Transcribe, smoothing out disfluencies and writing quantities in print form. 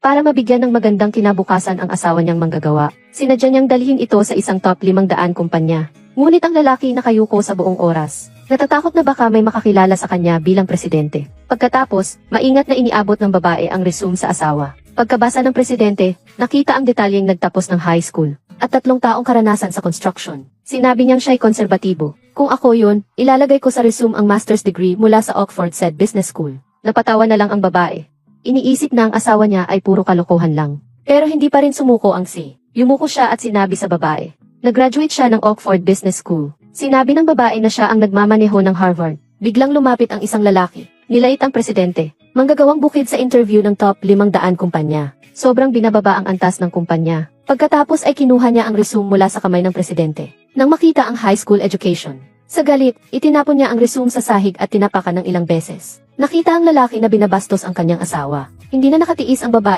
Para mabigyan ng magandang kinabukasan ang asawa niyang manggagawa, sinadya niyang dalhin ito sa isang top 500 kumpanya. Ngunit ang lalaki nakayuko sa buong oras. Natatakot na baka may makakilala sa kanya bilang presidente. Pagkatapos, maingat na iniabot ng babae ang resume sa asawa. Pagkabasa ng presidente, nakita ang detalyeng nagtapos ng high school at 3 taong karanasan sa construction. Sinabi niyang siya'y konserbatibo. Kung ako yun, ilalagay ko sa resume ang master's degree mula sa Oxford said Business School. Napatawa na lang ang babae. Iniisip na ang asawa niya ay puro kalokohan lang. Pero hindi pa rin sumuko ang si. Yumuko siya at sinabi sa babae. Nag-graduate siya ng Oxford Business School. Sinabi ng babae na siya ang nagmamaneho ng Harvard. Biglang lumapit ang isang lalaki. Nilait ang presidente. Manggagawang bukid sa interview ng top 500 kumpanya. Sobrang binababa ang antas ng kumpanya. Pagkatapos ay kinuha niya ang resume mula sa kamay ng presidente. Nang makita ang high school education. Sa galit, itinapon niya ang resume sa sahig at tinapakan ng ilang beses. Nakita ang lalaki na binabastos ang kanyang asawa. Hindi na nakatiis ang babae